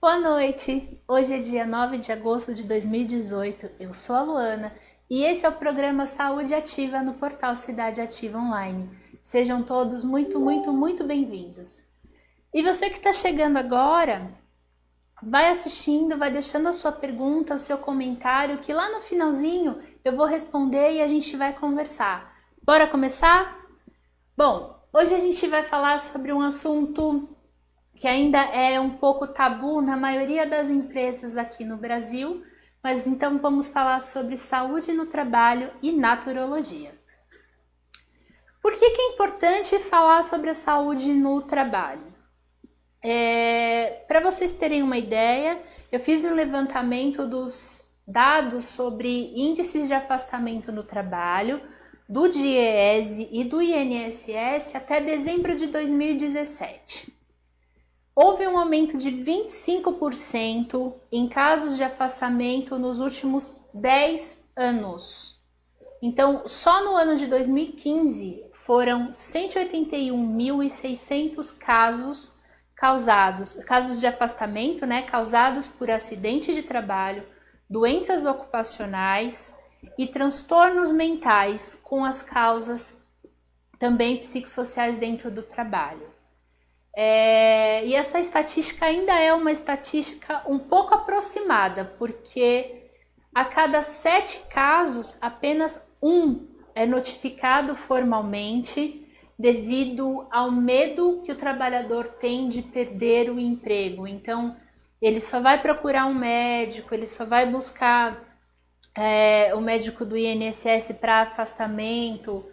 Boa noite! Hoje é dia 9 de agosto de 2018. Eu sou a Luana e esse é o programa Saúde Ativa no portal Cidade Ativa Online. Sejam todos muito bem-vindos. E você que está chegando agora, vai assistindo, vai deixando a sua pergunta, o seu comentário, que lá no finalzinho eu vou responder e a gente vai conversar. Bora começar? Bom, hoje a gente vai falar sobre um assunto que ainda é um pouco tabu na maioria das empresas aqui no Brasil, mas então vamos falar sobre saúde no trabalho e naturologia. Por que é importante falar sobre a saúde no trabalho? Para vocês terem uma ideia, eu fiz um levantamento dos dados sobre índices de afastamento no trabalho, do DIEESE e do INSS até dezembro de 2017. Houve um aumento de 25% em casos de afastamento nos últimos 10 anos. Então, só no ano de 2015 foram 181.600 casos casos de afastamento, causados por acidente de trabalho, doenças ocupacionais e transtornos mentais com as causas também psicossociais dentro do trabalho. E essa estatística ainda é uma estatística um pouco aproximada, porque a cada 7 casos, apenas um é notificado formalmente devido ao medo que o trabalhador tem de perder o emprego. Então, ele só vai procurar um médico, ele só vai buscar o médico do INSS para afastamento.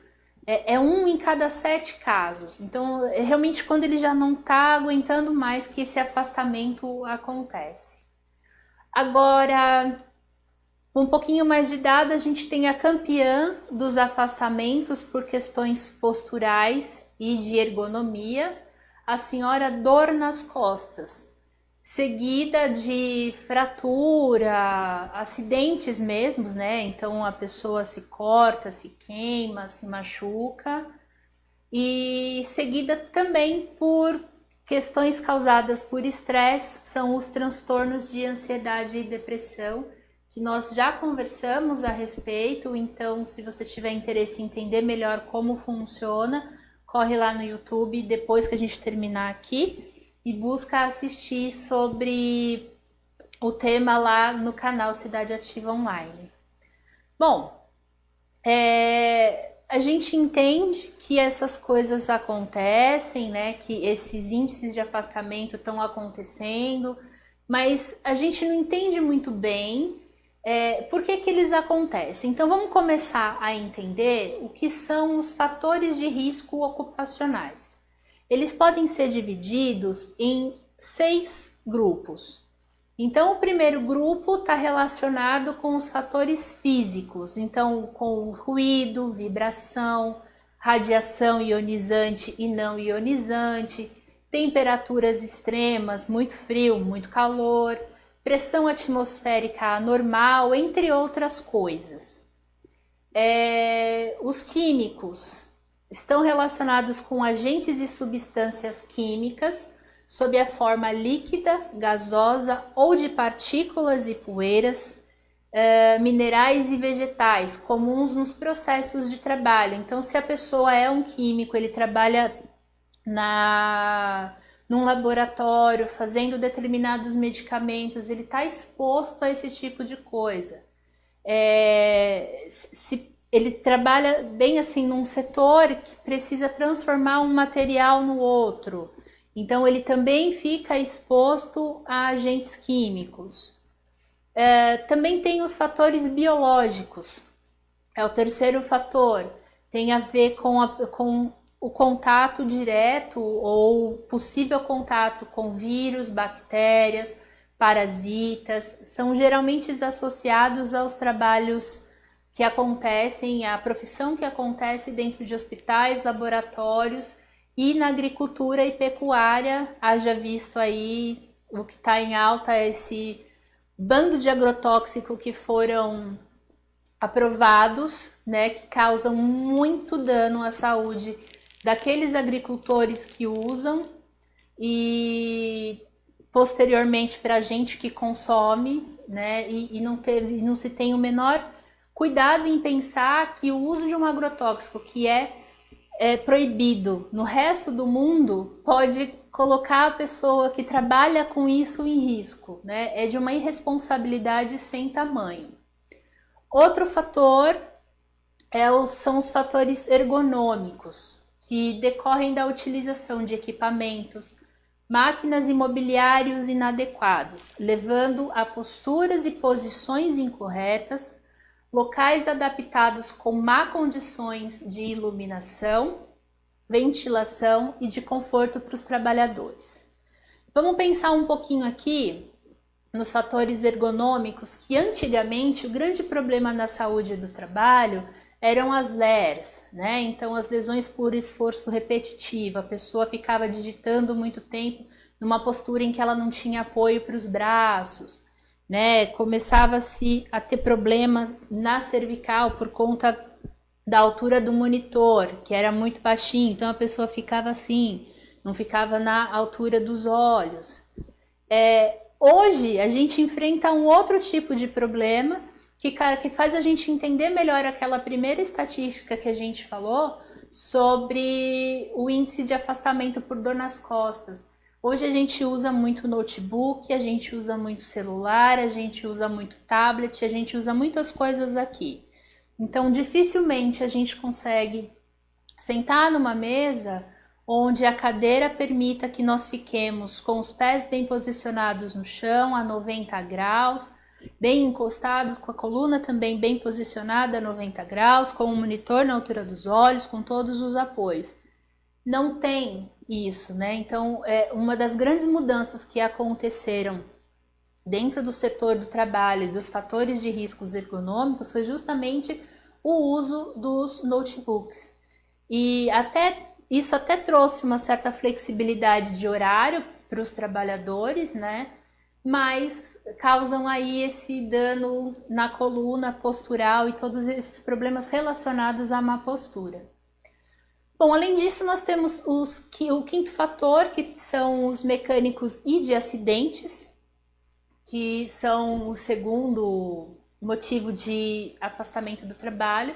É um em cada 7 casos. Então, realmente, quando ele já não está aguentando mais que esse afastamento acontece. Agora, um pouquinho mais de dado, a gente tem a campeã dos afastamentos por questões posturais e de ergonomia, a senhora Dor nas Costas, seguida de fratura, acidentes mesmos, né? Então a pessoa se corta, se queima, se machuca, e seguida também por questões causadas por estresse, são os transtornos de ansiedade e depressão, que nós já conversamos a respeito. Então, se você tiver interesse em entender melhor como funciona, corre lá no YouTube depois que a gente terminar aqui e busca assistir sobre o tema lá no canal Cidade Ativa Online. Bom, a gente entende que essas coisas acontecem, né? Que esses índices de afastamento estão acontecendo, mas a gente não entende muito bem por que eles acontecem. Então vamos começar a entender o que são os fatores de risco ocupacionais. Eles podem ser divididos em 6 grupos. Então, o primeiro grupo está relacionado com os fatores físicos, então com ruído, vibração, radiação ionizante e não ionizante, temperaturas extremas, muito frio, muito calor, pressão atmosférica anormal, entre outras coisas. Os químicos estão relacionados com agentes e substâncias químicas sob a forma líquida, gasosa ou de partículas e poeiras, minerais e vegetais, comuns nos processos de trabalho. Então, se a pessoa é um químico, ele trabalha num laboratório fazendo determinados medicamentos, ele está exposto a esse tipo de coisa. Se ele trabalha bem assim num setor que precisa transformar um material no outro, então ele também fica exposto a agentes químicos. Também tem os fatores biológicos, é o terceiro fator, tem a ver com o contato direto ou possível contato com vírus, bactérias, parasitas, são geralmente associados aos trabalhos que acontecem, à profissão que acontece dentro de hospitais, laboratórios e na agricultura e pecuária. Haja visto aí o que está em alta, esse bando de agrotóxico que foram aprovados, né, que causam muito dano à saúde daqueles agricultores que usam, e posteriormente para a gente que consome, né? E não se tem o menor cuidado em pensar que o uso de um agrotóxico que é proibido no resto do mundo pode colocar a pessoa que trabalha com isso em risco, né? É de uma irresponsabilidade sem tamanho. Outro fator são os fatores ergonômicos, que decorrem da utilização de equipamentos, máquinas e mobiliários inadequados, levando a posturas e posições incorretas, locais adaptados com má condições de iluminação, ventilação e de conforto para os trabalhadores. Vamos pensar um pouquinho aqui nos fatores ergonômicos, que antigamente o grande problema na saúde do trabalho eram as LERs, né? Então as lesões por esforço repetitivo, a pessoa ficava digitando muito tempo numa postura em que ela não tinha apoio para os braços, né? Começava-se a ter problemas na cervical por conta da altura do monitor, que era muito baixinho, então a pessoa ficava assim, não ficava na altura dos olhos. Hoje a gente enfrenta um outro tipo de problema que faz a gente entender melhor aquela primeira estatística que a gente falou sobre o índice de afastamento por dor nas costas. Hoje a gente usa muito notebook, a gente usa muito celular, a gente usa muito tablet, a gente usa muitas coisas aqui. Então, dificilmente a gente consegue sentar numa mesa onde a cadeira permita que nós fiquemos com os pés bem posicionados no chão, a 90 graus, bem encostados, com a coluna também bem posicionada a 90 graus, com o monitor na altura dos olhos, com todos os apoios. Não tem isso, né? Então, uma das grandes mudanças que aconteceram dentro do setor do trabalho e dos fatores de riscos ergonômicos foi justamente o uso dos notebooks. E isso até trouxe uma certa flexibilidade de horário para os trabalhadores, né? Mas causam aí esse dano na coluna postural e todos esses problemas relacionados à má postura. Bom, além disso, nós temos o quinto fator, que são os mecânicos e de acidentes, que são o segundo motivo de afastamento do trabalho,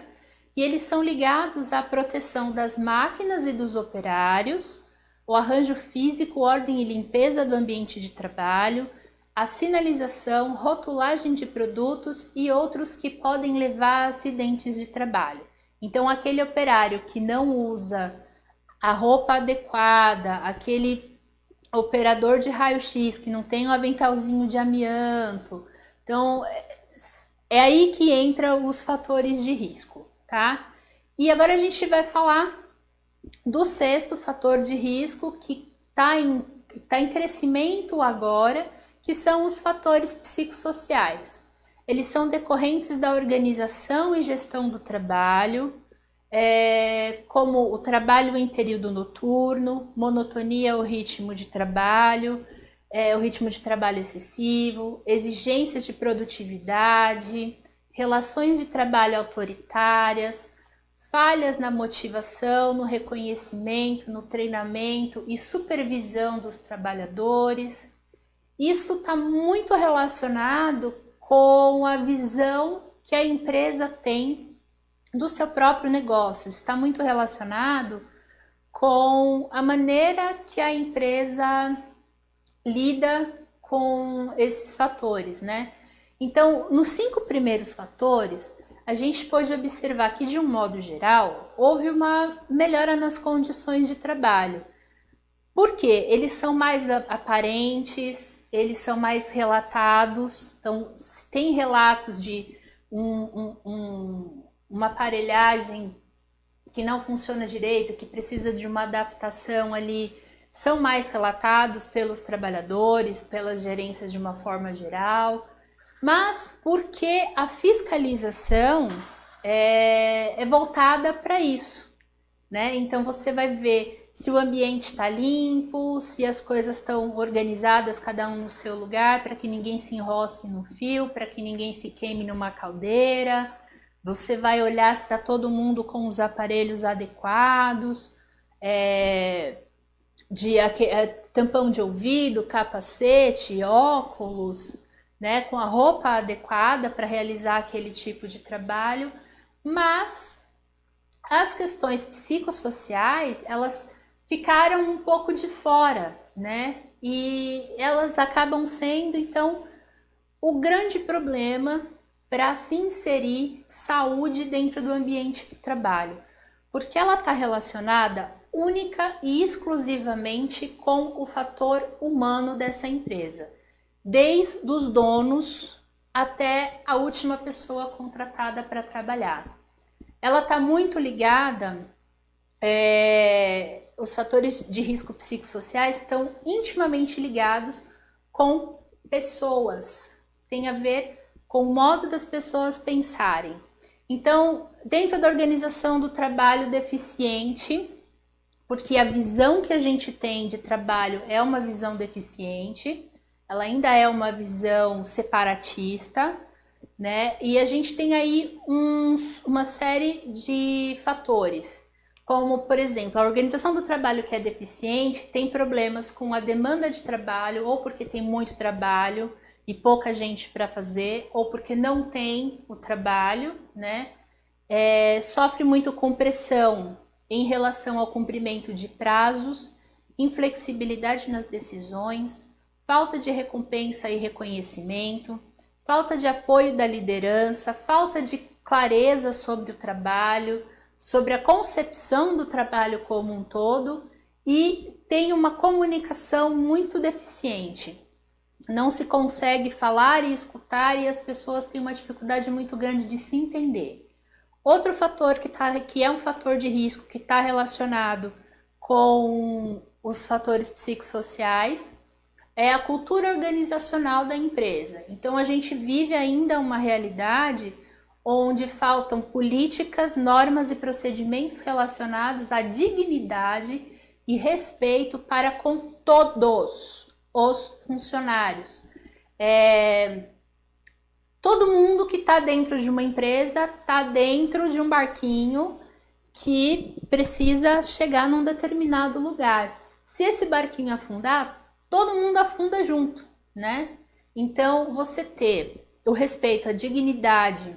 e eles são ligados à proteção das máquinas e dos operários, o arranjo físico, ordem e limpeza do ambiente de trabalho, a sinalização, rotulagem de produtos e outros que podem levar a acidentes de trabalho. Então, aquele operário que não usa a roupa adequada, aquele operador de raio-x que não tem um aventalzinho de amianto, então é aí que entram os fatores de risco, tá? E agora a gente vai falar do sexto fator de risco que está em crescimento agora, que são os fatores psicossociais. Eles são decorrentes da organização e gestão do trabalho, como o trabalho em período noturno, monotonia ou ritmo de trabalho, o ritmo de trabalho excessivo, exigências de produtividade, relações de trabalho autoritárias, falhas na motivação, no reconhecimento, no treinamento e supervisão dos trabalhadores. Isso está muito relacionado com a visão que a empresa tem do seu próprio negócio. Está muito relacionado com a maneira que a empresa lida com esses fatores, né? Então, nos 5 primeiros fatores, a gente pode observar que, de um modo geral, houve uma melhora nas condições de trabalho. Por quê? Eles são mais aparentes, eles são mais relatados. Então, se tem relatos de uma aparelhagem que não funciona direito, que precisa de uma adaptação ali, são mais relatados pelos trabalhadores, pelas gerências de uma forma geral. Mas porque a fiscalização é voltada para isso, né? Então você vai ver se o ambiente está limpo, se as coisas estão organizadas, cada um no seu lugar, para que ninguém se enrosque no fio, para que ninguém se queime numa caldeira. Você vai olhar se está todo mundo com os aparelhos adequados, tampão de ouvido, capacete, óculos, né, com a roupa adequada para realizar aquele tipo de trabalho, mas as questões psicossociais, elas ficaram um pouco de fora, né? E elas acabam sendo, então, o grande problema para se inserir saúde dentro do ambiente de trabalho, porque ela está relacionada única e exclusivamente com o fator humano dessa empresa, desde os donos até a última pessoa contratada para trabalhar. Ela está muito ligada, os fatores de risco psicossociais estão intimamente ligados com pessoas, tem a ver com o modo das pessoas pensarem. Então, dentro da organização do trabalho deficiente, porque a visão que a gente tem de trabalho é uma visão deficiente, ela ainda é uma visão separatista, né? E a gente tem aí uma série de fatores, como, por exemplo, a organização do trabalho que é deficiente tem problemas com a demanda de trabalho, ou porque tem muito trabalho e pouca gente para fazer, ou porque não tem o trabalho, né? Sofre muito com pressão em relação ao cumprimento de prazos, inflexibilidade nas decisões, falta de recompensa e reconhecimento, falta de apoio da liderança, falta de clareza sobre o trabalho, sobre a concepção do trabalho como um todo, e tem uma comunicação muito deficiente. Não se consegue falar e escutar e as pessoas têm uma dificuldade muito grande de se entender. Outro fator que é um fator de risco que está relacionado com os fatores psicossociais é a cultura organizacional da empresa. Então a gente vive ainda uma realidade onde faltam políticas, normas e procedimentos relacionados à dignidade e respeito para com todos os funcionários. Todo mundo que está dentro de uma empresa está dentro de um barquinho que precisa chegar num determinado lugar. Se esse barquinho afundar, todo mundo afunda junto, né? Então, você ter o respeito à dignidade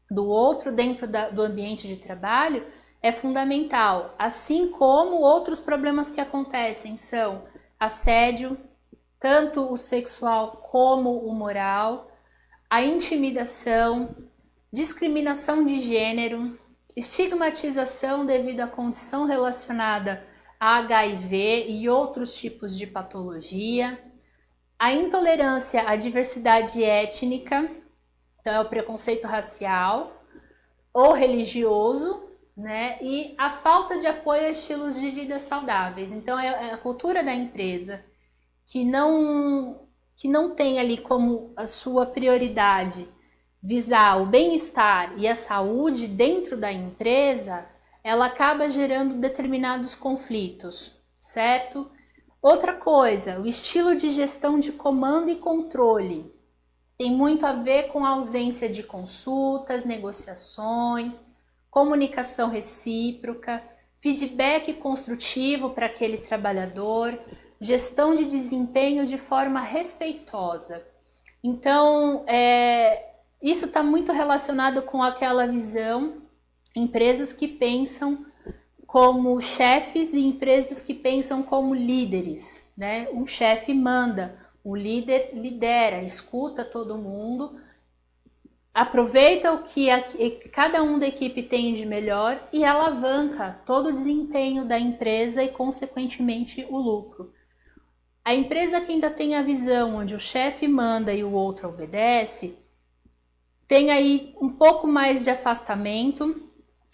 do outro dentro do ambiente de trabalho é fundamental, assim como outros problemas que acontecem são assédio, tanto o sexual como o moral, a intimidação, discriminação de gênero, estigmatização devido à condição relacionada a HIV e outros tipos de patologia, a intolerância à diversidade étnica, então é o preconceito racial ou religioso, né? E a falta de apoio a estilos de vida saudáveis. Então é a cultura da empresa que não tem ali como a sua prioridade visar o bem-estar e a saúde dentro da empresa, ela acaba gerando determinados conflitos, certo? Outra coisa, o estilo de gestão de comando e controle tem muito a ver com a ausência de consultas, negociações, comunicação recíproca, feedback construtivo para aquele trabalhador, gestão de desempenho de forma respeitosa. Então, isso está muito relacionado com aquela visão, empresas que pensam como chefes e empresas que pensam como líderes, né? Um chefe manda, o líder lidera, escuta todo mundo, aproveita o que cada um da equipe tem de melhor e alavanca todo o desempenho da empresa e, consequentemente, o lucro. A empresa que ainda tem a visão onde o chefe manda e o outro obedece, tem aí um pouco mais de afastamento.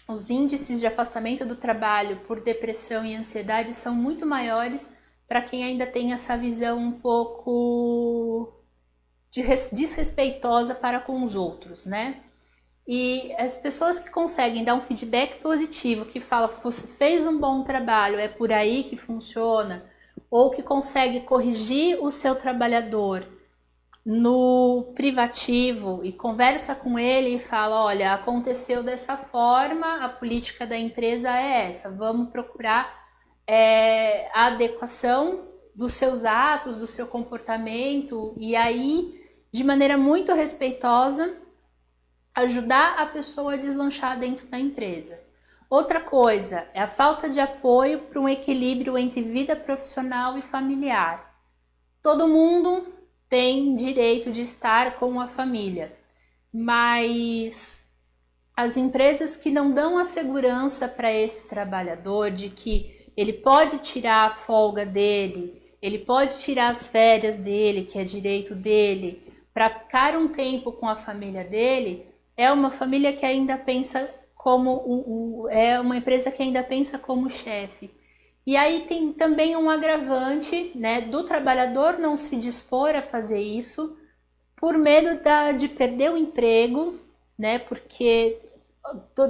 Os índices de afastamento do trabalho por depressão e ansiedade são muito maiores para quem ainda tem essa visão um pouco desrespeitosa para com os outros, né? E as pessoas que conseguem dar um feedback positivo, que fala, você fez um bom trabalho, é por aí que funciona, ou que consegue corrigir o seu trabalhador no privativo e conversa com ele e fala, olha, aconteceu dessa forma, a política da empresa é essa, vamos procurar a adequação dos seus atos, do seu comportamento, e aí, de maneira muito respeitosa, ajudar a pessoa a deslanchar dentro da empresa. Outra coisa é a falta de apoio para um equilíbrio entre vida profissional e familiar. Todo mundo tem direito de estar com a família, mas as empresas que não dão a segurança para esse trabalhador de que ele pode tirar a folga dele, ele pode tirar as férias dele, que é direito dele, para ficar um tempo com a família dele, é uma família que ainda pensa como é uma empresa que ainda pensa como chefe. E aí tem também um agravante, né, do trabalhador não se dispor a fazer isso por medo de perder o emprego, né, porque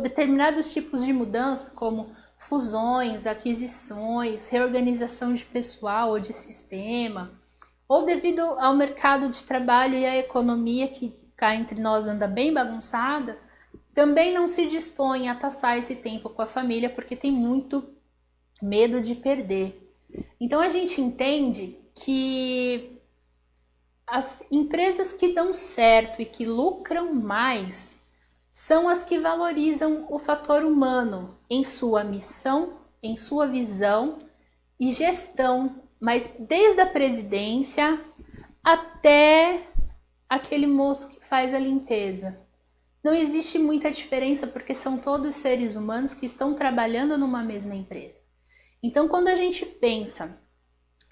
determinados tipos de mudança, como fusões, aquisições, reorganização de pessoal ou de sistema, ou devido ao mercado de trabalho e à economia que cá entre nós anda bem bagunçada, também não se dispõe a passar esse tempo com a família porque tem muito medo de perder. Então a gente entende que as empresas que dão certo e que lucram mais são as que valorizam o fator humano em sua missão, em sua visão e gestão, mas desde a presidência até aquele moço que faz a limpeza. Não existe muita diferença porque são todos seres humanos que estão trabalhando numa mesma empresa. Então, quando a gente pensa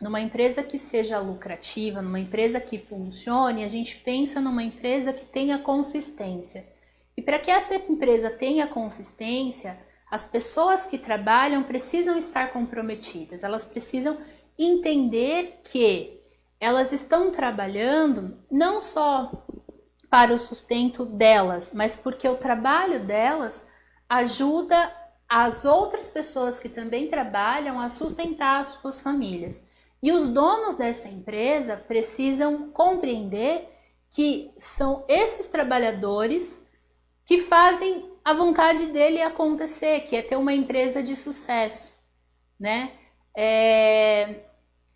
numa empresa que seja lucrativa, numa empresa que funcione, a gente pensa numa empresa que tenha consistência. E para que essa empresa tenha consistência, as pessoas que trabalham precisam estar comprometidas, elas precisam entender que elas estão trabalhando não só para o sustento delas, mas porque o trabalho delas ajuda as outras pessoas que também trabalham a sustentar as suas famílias. E os donos dessa empresa precisam compreender que são esses trabalhadores que fazem a vontade dele acontecer, que é ter uma empresa de sucesso, né?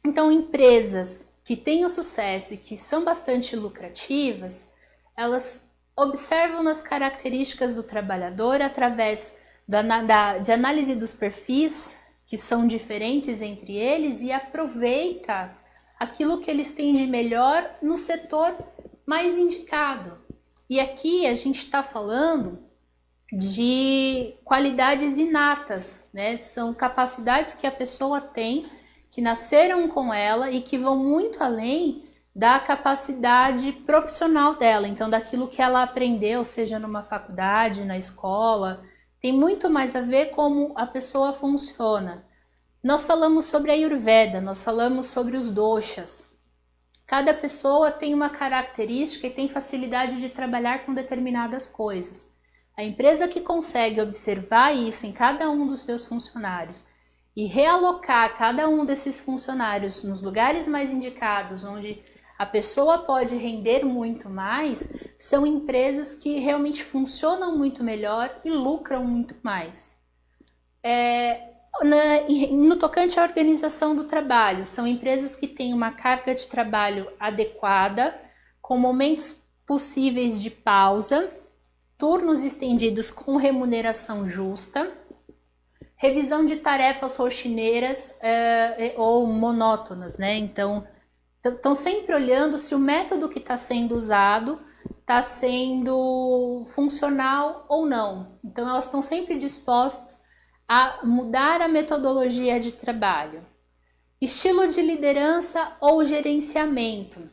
Então, empresas que têm o sucesso e que são bastante lucrativas, elas observam nas características do trabalhador através de análise dos perfis, que são diferentes entre eles, e aproveita aquilo que eles têm de melhor no setor mais indicado. E aqui a gente está falando de qualidades inatas, né? São capacidades que a pessoa tem, que nasceram com ela e que vão muito além da capacidade profissional dela, então daquilo que ela aprendeu, seja numa faculdade, na escola, tem muito mais a ver como a pessoa funciona. Nós falamos sobre a Ayurveda, nós falamos sobre os doshas. Cada pessoa tem uma característica e tem facilidade de trabalhar com determinadas coisas. A empresa que consegue observar isso em cada um dos seus funcionários e realocar cada um desses funcionários nos lugares mais indicados, onde a pessoa pode render muito mais, são empresas que realmente funcionam muito melhor e lucram muito mais. No tocante à organização do trabalho, são empresas que têm uma carga de trabalho adequada, com momentos possíveis de pausa, turnos estendidos com remuneração justa, revisão de tarefas rotineiras ou monótonas, né? Então, estão sempre olhando se o método que está sendo usado está sendo funcional ou não. Então, elas estão sempre dispostas a mudar a metodologia de trabalho. Estilo de liderança ou gerenciamento.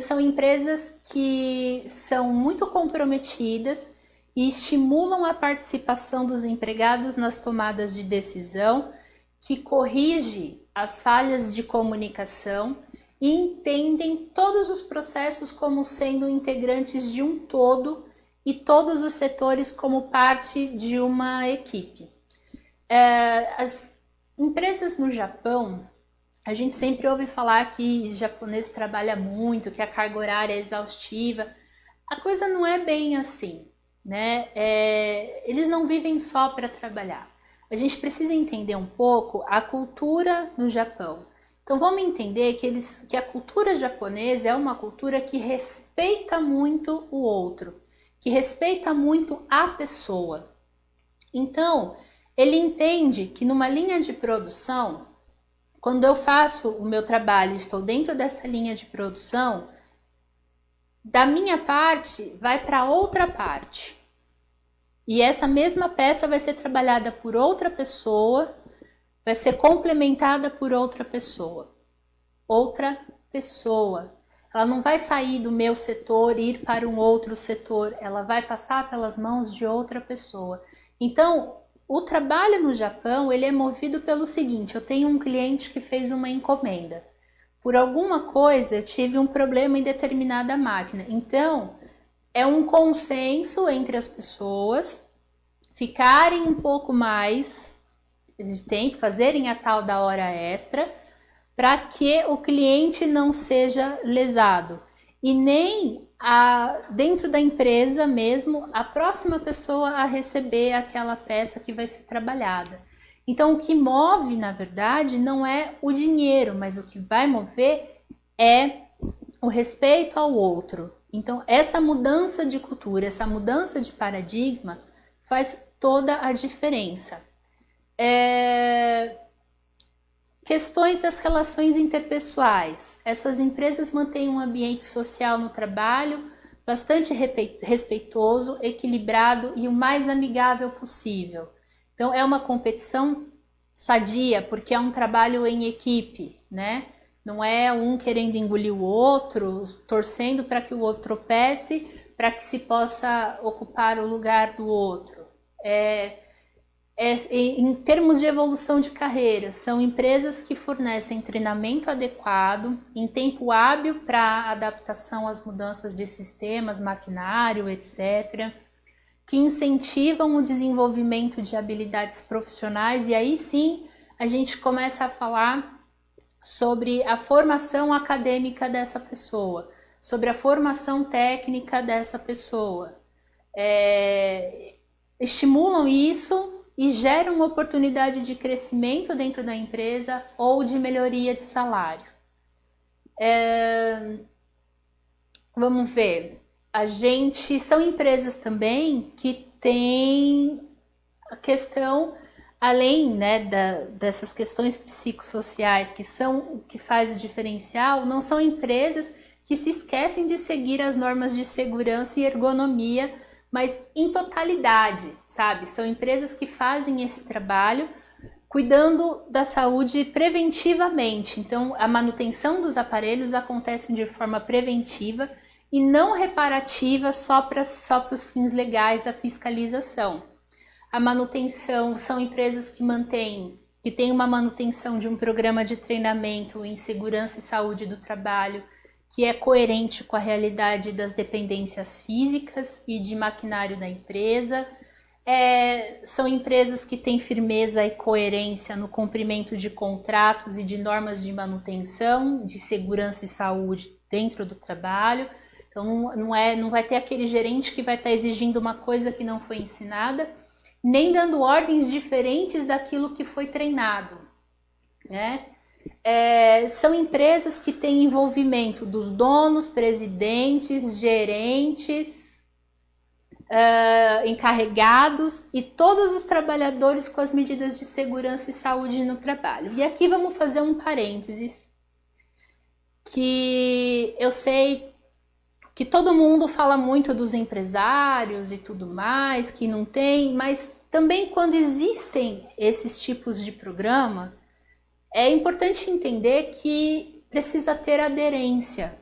São empresas que são muito comprometidas e estimulam a participação dos empregados nas tomadas de decisão, que corrige as falhas de comunicação e entendem todos os processos como sendo integrantes de um todo e todos os setores como parte de uma equipe. As empresas no Japão, a gente sempre ouve falar que japonês trabalha muito, que a carga horária é exaustiva. A coisa não é bem assim, né? Eles não vivem só para trabalhar. A gente precisa entender um pouco a cultura no Japão. Então vamos entender que a cultura japonesa é uma cultura que respeita muito o outro, que respeita muito a pessoa. Então, ele entende que numa linha de produção, quando eu faço o meu trabalho, estou dentro dessa linha de produção, da minha parte vai para outra parte. E essa mesma peça vai ser trabalhada por outra pessoa, vai ser complementada por outra pessoa. Outra pessoa. Ela não vai sair do meu setor e ir para um outro setor, ela vai passar pelas mãos de outra pessoa. Então, o trabalho no Japão, ele é movido pelo seguinte: eu tenho um cliente que fez uma encomenda. Por alguma coisa, eu tive um problema em determinada máquina. Então, é um consenso entre as pessoas ficarem um pouco mais de tempo, fazerem a tal da hora extra, para que o cliente não seja lesado. E nem dentro da empresa mesmo, a próxima pessoa a receber aquela peça que vai ser trabalhada. Então, o que move, na verdade, não é o dinheiro, mas o que vai mover é o respeito ao outro. Então, essa mudança de cultura, essa mudança de paradigma faz toda a diferença. Questões das relações interpessoais. Essas empresas mantêm um ambiente social no trabalho bastante respeitoso, equilibrado e o mais amigável possível. Então, é uma competição sadia, porque é um trabalho em equipe, né? Não é um querendo engolir o outro, torcendo para que o outro tropece, para que se possa ocupar o lugar do outro. Em termos de evolução de carreira, são empresas que fornecem treinamento adequado, em tempo hábil para adaptação às mudanças de sistemas, maquinário, etc., que incentivam o desenvolvimento de habilidades profissionais, e aí sim a gente começa a falar sobre a formação acadêmica dessa pessoa, sobre a formação técnica dessa pessoa. Estimulam isso e geram uma oportunidade de crescimento dentro da empresa ou de melhoria de salário. Vamos ver. São empresas também que têm a questão, além, né, dessas questões psicossociais, que são o que faz o diferencial, não são empresas que se esquecem de seguir as normas de segurança e ergonomia, mas em totalidade, sabe? São empresas que fazem esse trabalho cuidando da saúde preventivamente. Então, a manutenção dos aparelhos acontece de forma preventiva e não reparativa só para os fins legais da fiscalização. A manutenção são empresas que têm uma manutenção de um programa de treinamento em segurança e saúde do trabalho, que é coerente com a realidade das dependências físicas e de maquinário da empresa. São empresas que têm firmeza e coerência no cumprimento de contratos e de normas de manutenção, de segurança e saúde dentro do trabalho. Então, não vai ter aquele gerente que vai estar exigindo uma coisa que não foi ensinada, nem dando ordens diferentes daquilo que foi treinado, né? São empresas que têm envolvimento dos donos, presidentes, gerentes, encarregados e todos os trabalhadores com as medidas de segurança e saúde no trabalho. E aqui vamos fazer um parênteses, que eu sei que todo mundo fala muito dos empresários e tudo mais, que não tem, mas também quando existem esses tipos de programa, é importante entender que precisa ter aderência.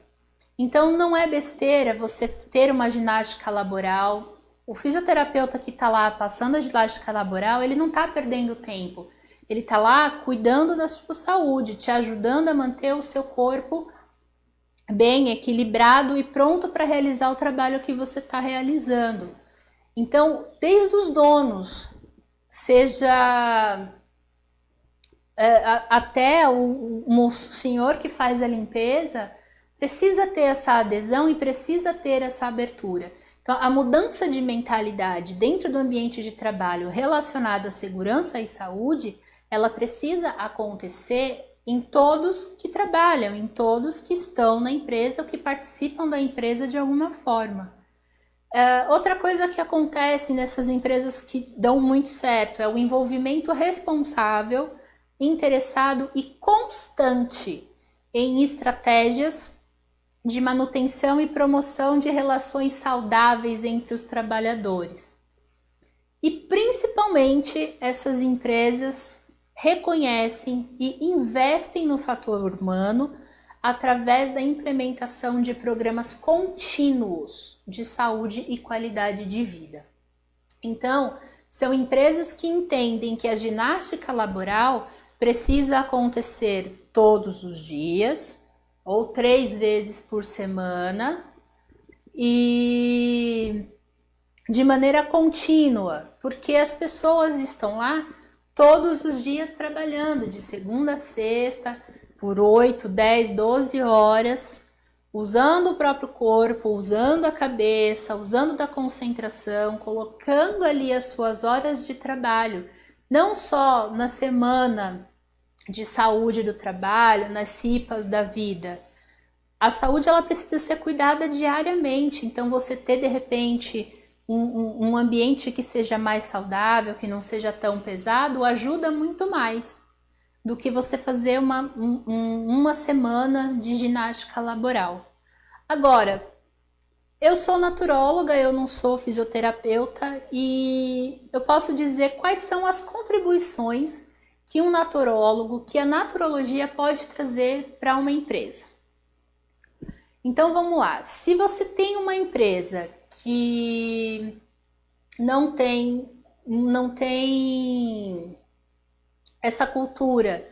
Então não é besteira você ter uma ginástica laboral. O fisioterapeuta que está lá passando a ginástica laboral, ele não está perdendo tempo. Ele está lá cuidando da sua saúde, te ajudando a manter o seu corpo bem equilibrado e pronto para realizar o trabalho que você está realizando. Então, desde os donos, seja até o senhor que faz a limpeza, precisa ter essa adesão e precisa ter essa abertura. Então, a mudança de mentalidade dentro do ambiente de trabalho relacionada à segurança e saúde, ela precisa acontecer em todos que trabalham, em todos que estão na empresa ou que participam da empresa de alguma forma. Outra coisa que acontece nessas empresas que dão muito certo é o envolvimento responsável, interessado e constante em estratégias de manutenção e promoção de relações saudáveis entre os trabalhadores. E principalmente essas empresas reconhecem e investem no fator humano através da implementação de programas contínuos de saúde e qualidade de vida. Então, são empresas que entendem que a ginástica laboral precisa acontecer todos os dias ou 3 vezes por semana e de maneira contínua, porque as pessoas estão lá todos os dias trabalhando, de segunda a sexta, por 8, 10, 12 horas, usando o próprio corpo, usando a cabeça, usando da concentração, colocando ali as suas horas de trabalho, não só na semana de saúde do trabalho, nas CIPAs da vida. A saúde ela precisa ser cuidada diariamente, então você ter de repente um ambiente que seja mais saudável, que não seja tão pesado, ajuda muito mais do que você fazer uma semana de ginástica laboral. Agora, eu sou naturóloga, eu não sou fisioterapeuta e eu posso dizer quais são as contribuições que um naturólogo, que a naturologia pode trazer para uma empresa. Então vamos lá, se você tem uma empresa que não tem essa cultura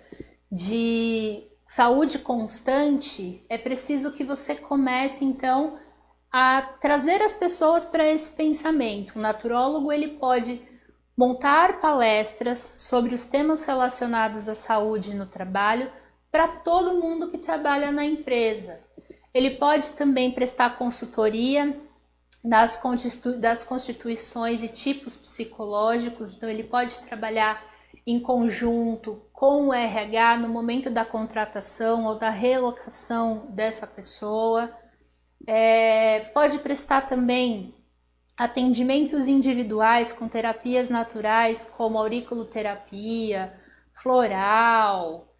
de saúde constante, é preciso que você comece então a trazer as pessoas para esse pensamento. O naturólogo ele pode montar palestras sobre os temas relacionados à saúde no trabalho para todo mundo que trabalha na empresa. Ele pode também prestar consultoria das constituições e tipos psicológicos, então ele pode trabalhar em conjunto com o RH no momento da contratação ou da relocação dessa pessoa. Pode prestar também atendimentos individuais com terapias naturais, como auriculoterapia, floral.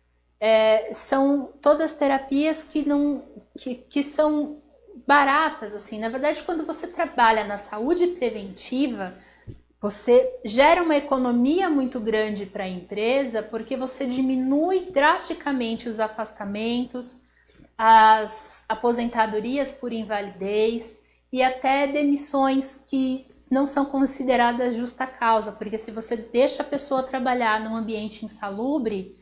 São todas terapias que são baratas, assim. Na verdade, quando você trabalha na saúde preventiva, você gera uma economia muito grande para a empresa, porque você diminui drasticamente os afastamentos, as aposentadorias por invalidez e até demissões que não são consideradas justa causa, porque se você deixa a pessoa trabalhar num ambiente insalubre,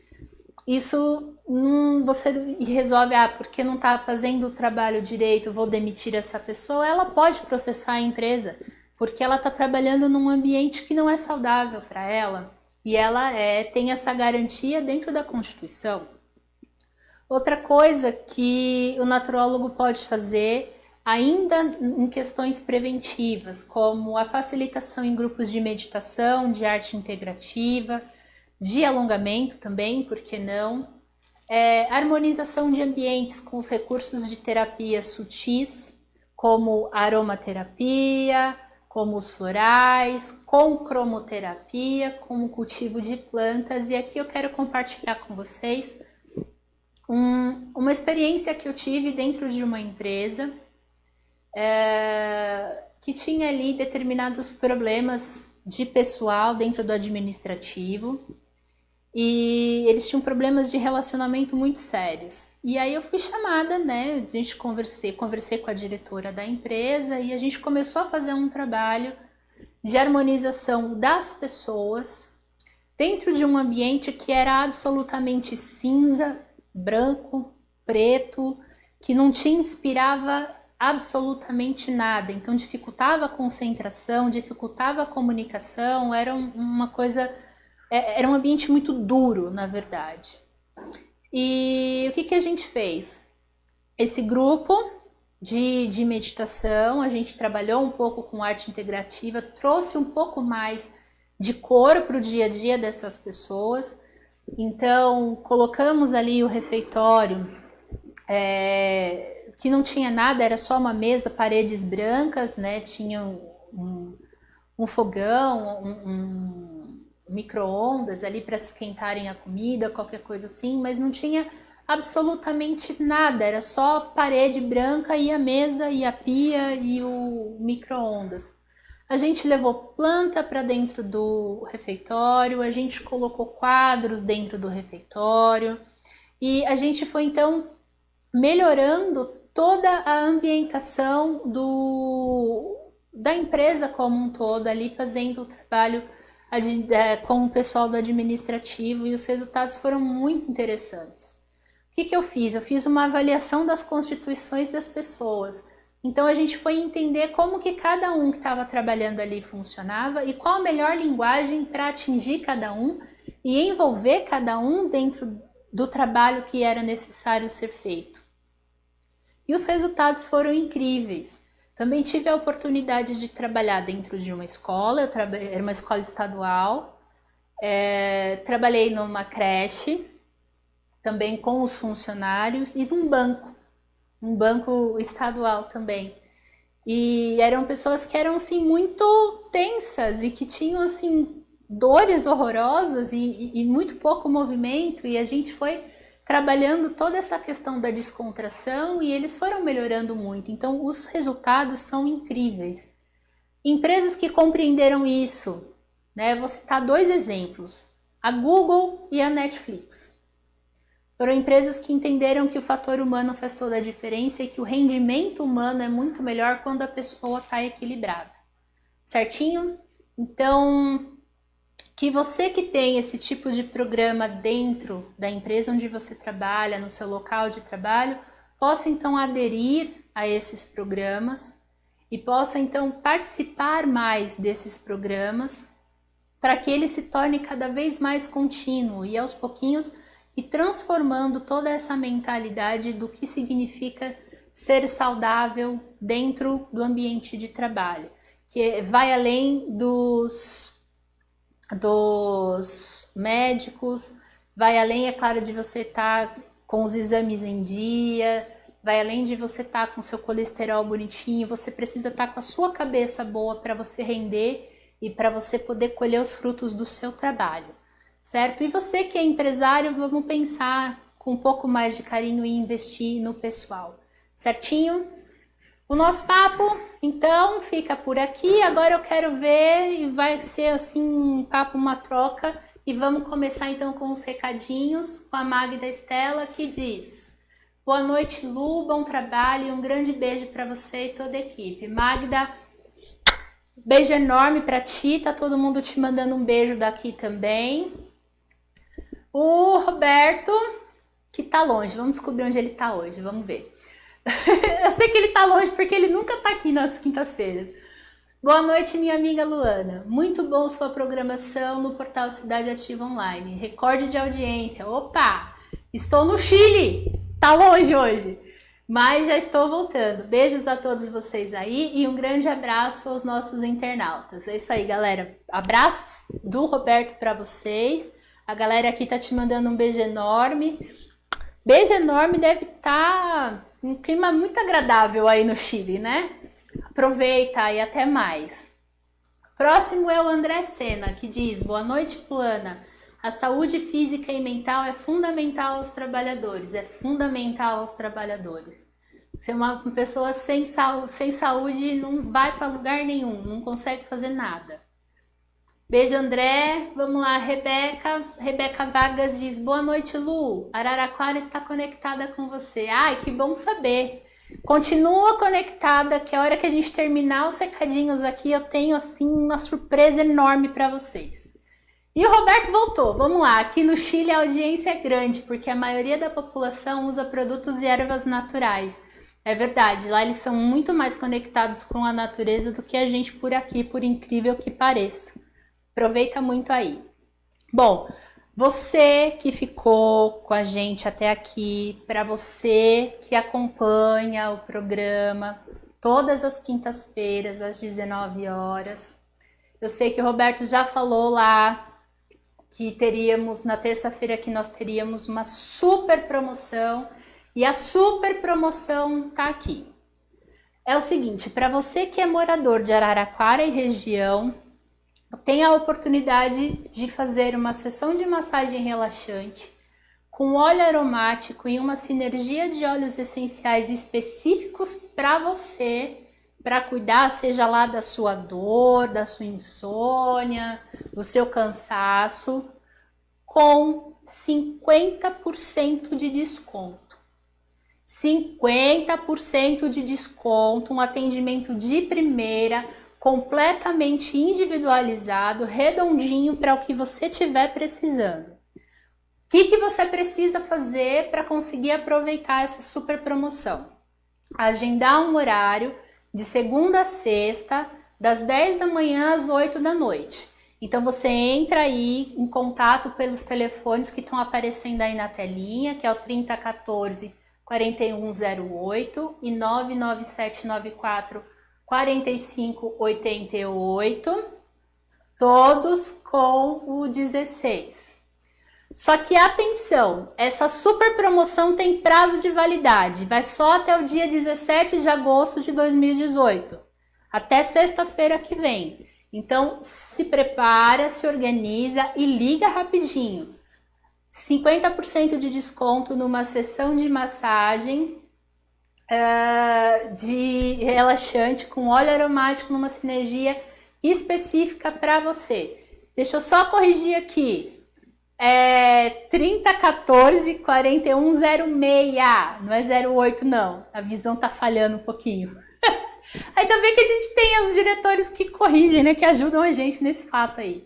isso você resolve, porque não está fazendo o trabalho direito, vou demitir essa pessoa. Ela pode processar a empresa, porque ela está trabalhando num ambiente que não é saudável para ela, e ela tem essa garantia dentro da Constituição. Outra coisa que o naturólogo pode fazer, ainda em questões preventivas, como a facilitação em grupos de meditação, de arte integrativa, de alongamento também, por que não? Harmonização de ambientes com os recursos de terapia sutis, como aromaterapia, como os florais, com cromoterapia, com o cultivo de plantas. E aqui eu quero compartilhar com vocês uma experiência que eu tive dentro de uma empresa que tinha ali determinados problemas de pessoal dentro do administrativo. E eles tinham problemas de relacionamento muito sérios. E aí eu fui chamada, né? A gente conversei com a diretora da empresa e a gente começou a fazer um trabalho de harmonização das pessoas dentro de um ambiente que era absolutamente cinza, branco, preto, que não te inspirava absolutamente nada. Então dificultava a concentração, dificultava a comunicação, era uma coisa... Era um ambiente muito duro, na verdade. E o que a gente fez? Esse grupo de meditação, a gente trabalhou um pouco com arte integrativa, trouxe um pouco mais de cor para o dia a dia dessas pessoas. Então, colocamos ali o refeitório, que não tinha nada, era só uma mesa, paredes brancas, né? Tinha um fogão, um micro-ondas ali para esquentarem a comida, qualquer coisa assim, mas não tinha absolutamente nada, era só parede branca e a mesa e a pia e o micro-ondas. A gente levou planta para dentro do refeitório, a gente colocou quadros dentro do refeitório e a gente foi então melhorando toda a ambientação da empresa como um todo, ali fazendo o trabalho com o pessoal do administrativo, e os resultados foram muito interessantes. O que eu fiz? Eu fiz uma avaliação das constituições das pessoas. Então a gente foi entender como que cada um que estava trabalhando ali funcionava e qual a melhor linguagem para atingir cada um e envolver cada um dentro do trabalho que era necessário ser feito. E os resultados foram incríveis. Também tive a oportunidade de trabalhar dentro de uma escola, era uma escola estadual, trabalhei numa creche, também com os funcionários, e num banco estadual também. E eram pessoas que eram assim muito tensas e que tinham assim dores horrorosas e muito pouco movimento, e a gente foi trabalhando toda essa questão da descontração e eles foram melhorando muito. Então os resultados são incríveis. Empresas que compreenderam isso, né? Vou citar 2 exemplos: a Google e a Netflix. Foram empresas que entenderam que o fator humano faz toda a diferença e que o rendimento humano é muito melhor quando a pessoa está equilibrada. Certinho? Então, que você que tem esse tipo de programa dentro da empresa onde você trabalha, no seu local de trabalho, possa então aderir a esses programas e possa então participar mais desses programas para que ele se torne cada vez mais contínuo e aos pouquinhos e transformando toda essa mentalidade do que significa ser saudável dentro do ambiente de trabalho, que vai além dos médicos, vai além, é claro, de você estar com os exames em dia, vai além de você estar com seu colesterol bonitinho, você precisa estar com a sua cabeça boa para você render e para você poder colher os frutos do seu trabalho. Certo? E você que é empresário, vamos pensar com um pouco mais de carinho e investir no pessoal. Certinho? O nosso papo, então, fica por aqui. Agora eu quero ver, e vai ser assim um papo, uma troca. E vamos começar então com os recadinhos, com a Magda Estela, que diz: boa noite, Lu, bom trabalho e um grande beijo para você e toda a equipe. Magda, beijo enorme para ti, tá todo mundo te mandando um beijo daqui também. O Roberto, que tá longe, vamos descobrir onde ele tá hoje, vamos ver. Eu sei que ele tá longe porque ele nunca tá aqui nas quintas-feiras. Boa noite, minha amiga Luana. Muito bom sua programação no portal Cidade Ativa Online. Recorde de audiência. Opa! Estou no Chile. Tá longe hoje. Mas já estou voltando. Beijos a todos vocês aí e um grande abraço aos nossos internautas. É isso aí, galera. Abraços do Roberto para vocês. A galera aqui tá te mandando um beijo enorme. Beijo enorme, deve estar um clima muito agradável aí no Chile, né? Aproveita e até mais. Próximo é o André Sena, que diz: boa noite, Luana. A saúde física e mental é fundamental aos trabalhadores. É fundamental aos trabalhadores. Se uma pessoa sem saúde não vai para lugar nenhum, não consegue fazer nada. Beijo, André. Vamos lá, Rebeca. Rebeca Vargas diz: boa noite, Lu. Araraquara está conectada com você. Ai, que bom saber. Continua conectada, que a hora que a gente terminar os recadinhos aqui, eu tenho assim uma surpresa enorme para vocês. E o Roberto voltou. Vamos lá. Aqui no Chile a audiência é grande, porque a maioria da população usa produtos e ervas naturais. É verdade, lá eles são muito mais conectados com a natureza do que a gente por aqui, por incrível que pareça. Aproveita muito aí. Bom, você que ficou com a gente até aqui, para você que acompanha o programa todas as quintas-feiras às 19 horas. Eu sei que o Roberto já falou lá que teríamos, na terça-feira que nós teríamos uma super promoção, e a super promoção tá aqui. É o seguinte, para você que é morador de Araraquara e região, tem a oportunidade de fazer uma sessão de massagem relaxante com óleo aromático e uma sinergia de óleos essenciais específicos para você, para cuidar, seja lá da sua dor, da sua insônia, do seu cansaço, com 50% de desconto. 50% de desconto, um atendimento de primeira, completamente individualizado, redondinho para o que você estiver precisando. O que você precisa fazer para conseguir aproveitar essa super promoção? Agendar um horário de segunda a sexta, das 10 da manhã às 8 da noite. Então você entra aí em contato pelos telefones que estão aparecendo aí na telinha, que é o 3014 4108 e 99794 4588, todos com o 16. Só que atenção, essa super promoção tem prazo de validade, vai só até o dia 17 de agosto de 2018, até sexta-feira que vem. Então se prepara, se organiza e liga rapidinho. 50% de desconto numa sessão de massagem de relaxante com óleo aromático numa sinergia específica para você. Deixa eu só corrigir aqui. 3014 4106, não é 08 não, a visão tá falhando um pouquinho. Ainda bem que a gente tem os diretores que corrigem, né, que ajudam a gente nesse fato aí.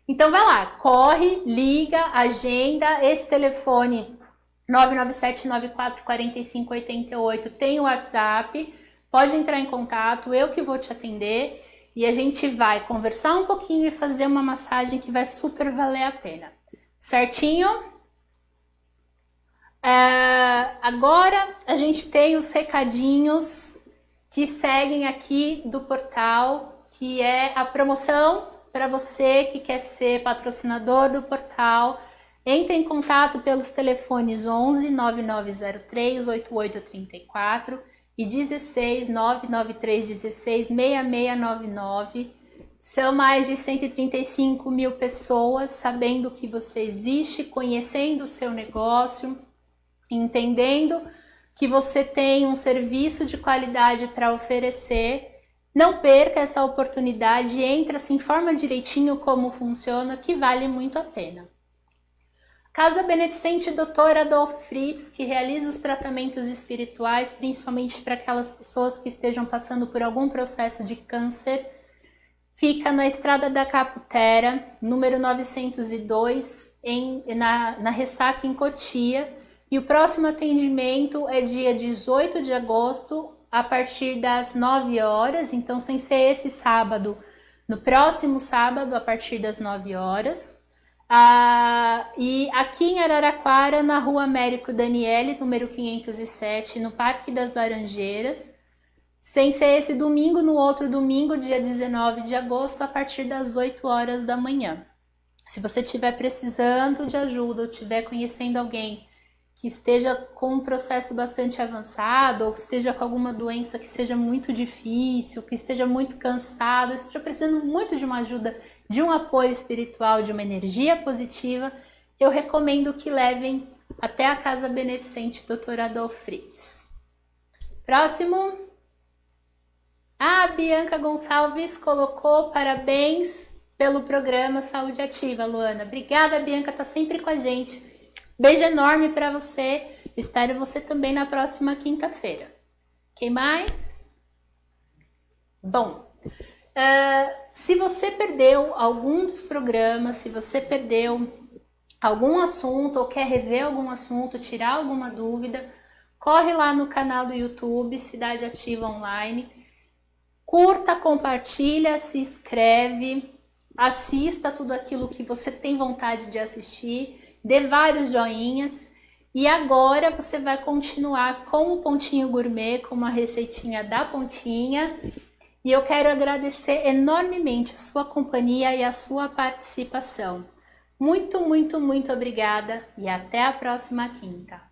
Então vai lá, corre, liga, agenda, esse telefone 997944588 tem o WhatsApp, pode entrar em contato, eu que vou te atender e a gente vai conversar um pouquinho e fazer uma massagem que vai super valer a pena. Certinho? Agora a gente tem os recadinhos que seguem aqui do portal, que é a promoção para você que quer ser patrocinador do portal. Entre em contato pelos telefones 11 9903 8834 e 16 993 16 6699. São mais de 135 mil pessoas sabendo que você existe, conhecendo o seu negócio, entendendo que você tem um serviço de qualidade para oferecer. Não perca essa oportunidade, entra, se informa direitinho como funciona, que vale muito a pena. Casa Beneficente Dr. Adolfo Fritz, que realiza os tratamentos espirituais, principalmente para aquelas pessoas que estejam passando por algum processo de câncer, fica na Estrada da Caputera, número 902, na Ressaca, em Cotia. E o próximo atendimento é dia 18 de agosto, a partir das 9 horas. Então, sem ser esse sábado, no próximo sábado, a partir das 9 horas. E aqui em Araraquara, na Rua Américo Daniele, número 507, no Parque das Laranjeiras. Sem ser esse domingo, no outro domingo, dia 19 de agosto, a partir das 8 horas da manhã. Se você estiver precisando de ajuda ou estiver conhecendo alguém que esteja com um processo bastante avançado ou que esteja com alguma doença que seja muito difícil, que esteja muito cansado, esteja precisando muito de uma ajuda, de um apoio espiritual, de uma energia positiva, eu recomendo que levem até a Casa Beneficente Dr. Adolfo Fritz. Próximo. A Bianca Gonçalves colocou parabéns pelo programa Saúde Ativa, Luana. Obrigada, Bianca, tá sempre com a gente. Beijo enorme para você. Espero você também na próxima quinta-feira. Quem mais? Bom, se você perdeu algum dos programas, se você perdeu algum assunto ou quer rever algum assunto, tirar alguma dúvida, corre lá no canal do YouTube Cidade Ativa Online. Curta, compartilha, se inscreve, assista tudo aquilo que você tem vontade de assistir, dê vários joinhas. E agora você vai continuar com o Pontinho Gourmet, com uma receitinha da Pontinha. E eu quero agradecer enormemente a sua companhia e a sua participação. Muito, muito, muito obrigada e até a próxima quinta.